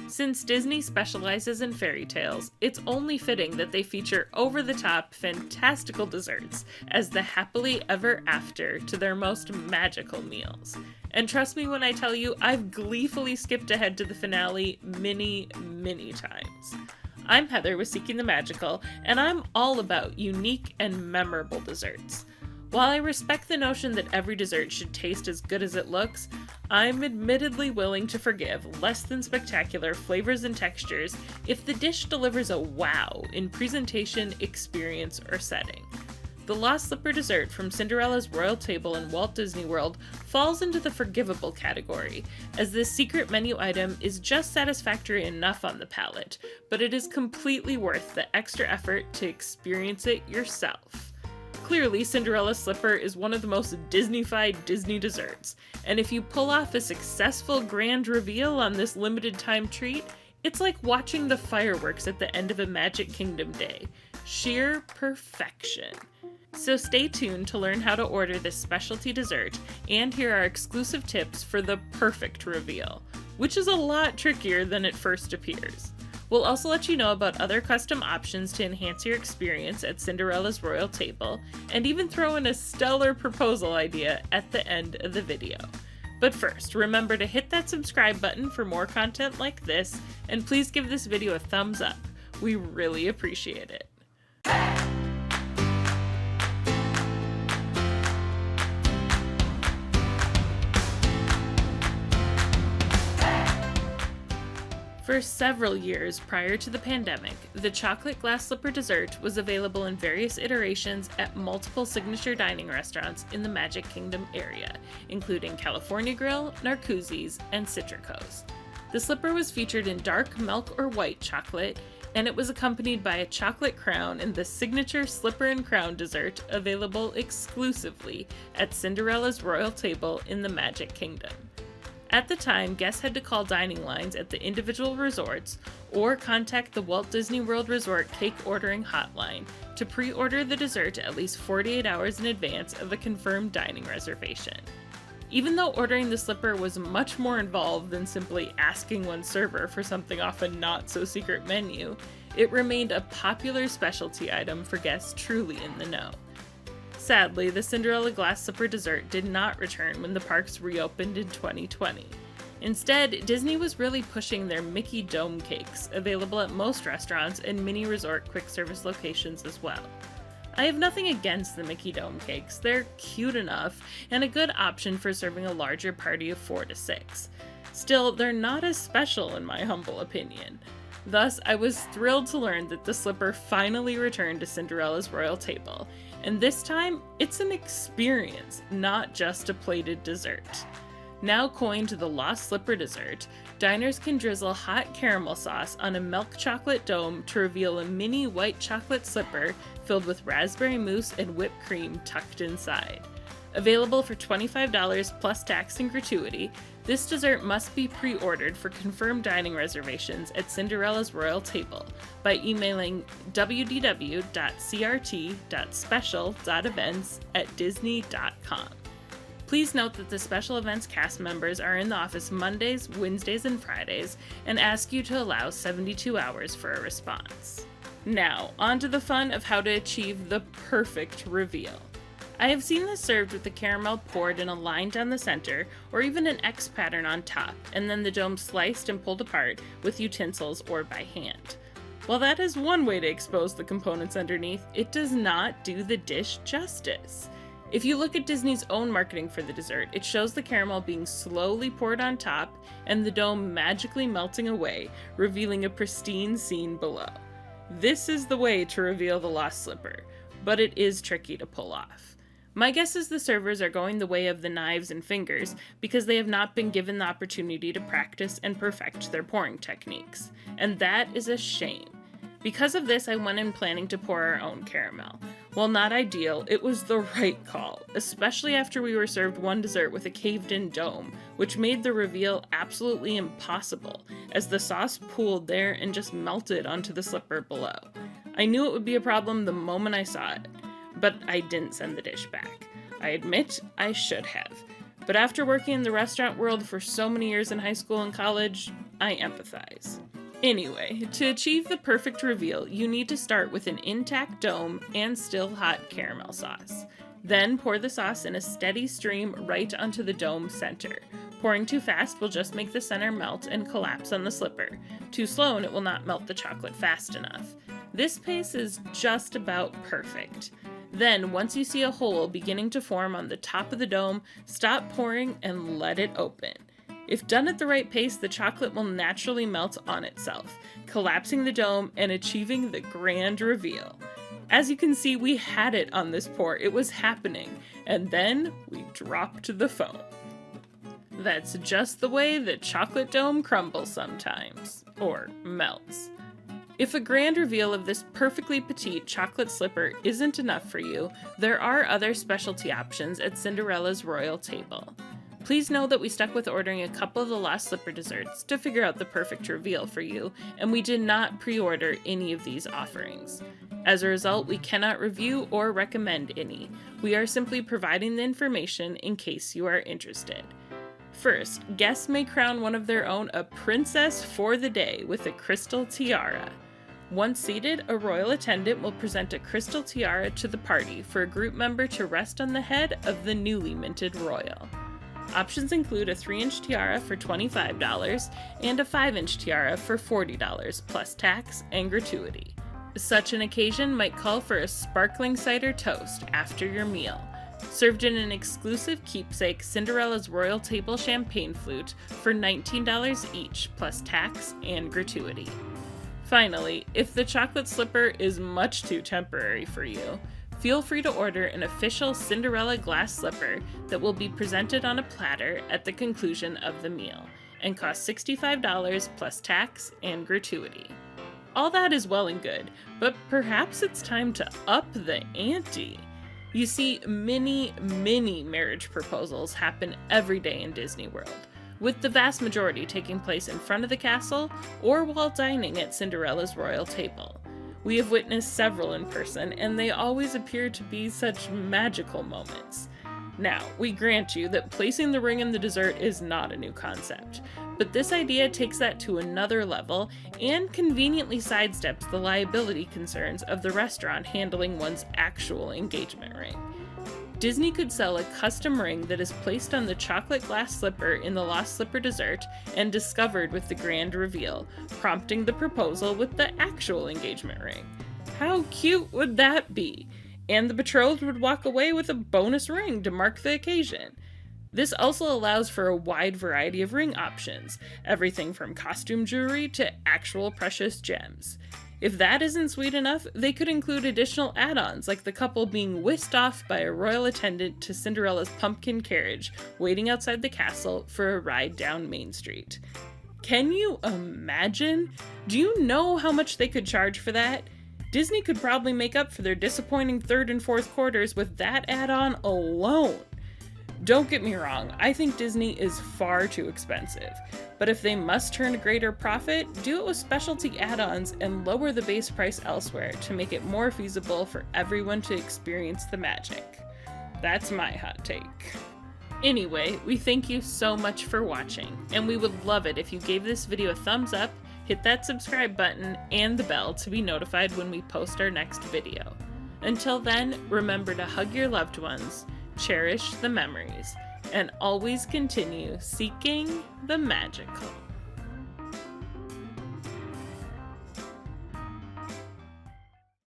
Since Disney specializes in fairy tales, it's only fitting that they feature over-the-top, fantastical desserts as the happily ever after to their most magical meals. And trust me when I tell you, I've gleefully skipped ahead to the finale many, many times. I'm Heather with Seeking the Magical, and I'm all about unique and memorable desserts. While I respect the notion that every dessert should taste as good as it looks, I'm admittedly willing to forgive less than spectacular flavors and textures if the dish delivers a wow in presentation, experience, or setting. The Lost Slipper dessert from Cinderella's royal table in Walt Disney World falls into the forgivable category, as this secret menu item is just satisfactory enough on the palate, but it is completely worth the extra effort to experience it yourself. Clearly, Cinderella's slipper is one of the most Disney-fied Disney desserts, and if you pull off a successful grand reveal on this limited time treat, it's like watching the fireworks at the end of a Magic Kingdom day. Sheer perfection. So stay tuned to learn how to order this specialty dessert and hear our exclusive tips for the perfect reveal, which is a lot trickier than it first appears. We'll also let you know about other custom options to enhance your experience at Cinderella's royal table, and even throw in a stellar proposal idea at the end of the video. But first, remember to hit that subscribe button for more content like this, and please give this video a thumbs up. We really appreciate it. For several years prior to the pandemic, the chocolate glass slipper dessert was available in various iterations at multiple signature dining restaurants in the Magic Kingdom area, including California Grill, Narcoossee's, and Citrico's. The slipper was featured in dark milk or white chocolate, and it was accompanied by a chocolate crown in the signature slipper and crown dessert available exclusively at Cinderella's royal table in the Magic Kingdom. At the time, guests had to call dining lines at the individual resorts or contact the Walt Disney World Resort cake ordering hotline to pre-order the dessert at least 48 hours in advance of a confirmed dining reservation. Even though ordering the slipper was much more involved than simply asking one server for something off a not-so-secret menu, it remained a popular specialty item for guests truly in the know. Sadly, the Cinderella glass slipper dessert did not return when the parks reopened in 2020. Instead, Disney was really pushing their Mickey Dome cakes, available at most restaurants and mini resort quick service locations as well. I have nothing against the Mickey Dome cakes, they're cute enough and a good option for serving a larger party of 4 to 6. Still, they're not as special in my humble opinion. Thus, I was thrilled to learn that the slipper finally returned to Cinderella's royal table, and this time, it's an experience, not just a plated dessert. Now coined the Lost Slipper dessert, diners can drizzle hot caramel sauce on a milk chocolate dome to reveal a mini white chocolate slipper filled with raspberry mousse and whipped cream tucked inside. Available for $25 plus tax and gratuity, this dessert must be pre-ordered for confirmed dining reservations at Cinderella's royal table by emailing www.crt.special.events@disney.com. Please note that the special events cast members are in the office Mondays, Wednesdays, and Fridays, and ask you to allow 72 hours for a response. Now, on to the fun of how to achieve the perfect reveal. I have seen this served with the caramel poured in a line down the center, or even an X pattern on top, and then the dome sliced and pulled apart with utensils or by hand. While that is one way to expose the components underneath, it does not do the dish justice. If you look at Disney's own marketing for the dessert, it shows the caramel being slowly poured on top and the dome magically melting away, revealing a pristine scene below. This is the way to reveal the Lost Slipper, but it is tricky to pull off. My guess is the servers are going the way of the knives and fingers because they have not been given the opportunity to practice and perfect their pouring techniques, and that is a shame. Because of this, I went in planning to pour our own caramel. While not ideal, it was the right call, especially after we were served one dessert with a caved-in dome, which made the reveal absolutely impossible, as the sauce pooled there and just melted onto the slipper below. I knew it would be a problem the moment I saw it, but I didn't send the dish back. I admit I should have. But after working in the restaurant world for so many years in high school and college, I empathize. Anyway, to achieve the perfect reveal, you need to start with an intact dome and still hot caramel sauce. Then pour the sauce in a steady stream right onto the dome center. Pouring too fast will just make the center melt and collapse on the slipper. Too slow and it will not melt the chocolate fast enough. This pace is just about perfect. Then, once you see a hole beginning to form on the top of the dome, stop pouring and let it open. If done at the right pace, the chocolate will naturally melt on itself, collapsing the dome and achieving the grand reveal. As you can see, we had it on this pour. It was happening. And then we dropped the foam. That's just the way the chocolate dome crumbles sometimes, or melts. If a grand reveal of this perfectly petite chocolate slipper isn't enough for you, there are other specialty options at Cinderella's royal table. Please know that we stuck with ordering a couple of the lost slipper desserts to figure out the perfect reveal for you, and we did not pre-order any of these offerings. As a result, we cannot review or recommend any. We are simply providing the information in case you are interested. First, guests may crown one of their own a princess for the day with a crystal tiara. Once seated, a royal attendant will present a crystal tiara to the party for a group member to rest on the head of the newly minted royal. Options include a 3-inch tiara for $25 and a 5-inch tiara for $40 plus tax and gratuity. Such an occasion might call for a sparkling cider toast after your meal, served in an exclusive keepsake Cinderella's royal table champagne flute for $19 each plus tax and gratuity. Finally, if the chocolate slipper is much too temporary for you, feel free to order an official Cinderella glass slipper that will be presented on a platter at the conclusion of the meal and cost $65 plus tax and gratuity. All that is well and good, but perhaps it's time to up the ante. You see, many marriage proposals happen every day in Disney World, with the vast majority taking place in front of the castle or while dining at Cinderella's royal table. We have witnessed several in person, and they always appear to be such magical moments. Now, we grant you that placing the ring in the dessert is not a new concept, but this idea takes that to another level and conveniently sidesteps the liability concerns of the restaurant handling one's actual engagement ring. Disney could sell a custom ring that is placed on the chocolate glass slipper in the Lost Slipper dessert and discovered with the grand reveal, prompting the proposal with the actual engagement ring. How cute would that be? And the betrothed would walk away with a bonus ring to mark the occasion. This also allows for a wide variety of ring options, everything from costume jewelry to actual precious gems. If that isn't sweet enough, they could include additional add-ons like the couple being whisked off by a royal attendant to Cinderella's pumpkin carriage, waiting outside the castle for a ride down Main Street. Can you imagine? Do you know how much they could charge for that? Disney could probably make up for their disappointing third and fourth quarters with that add-on alone. Don't get me wrong, I think Disney is far too expensive, but if they must turn a greater profit, do it with specialty add-ons and lower the base price elsewhere to make it more feasible for everyone to experience the magic. That's my hot take. Anyway, we thank you so much for watching, and we would love it if you gave this video a thumbs up, hit that subscribe button, and the bell to be notified when we post our next video. Until then, remember to hug your loved ones, cherish the memories, and always continue seeking the magical.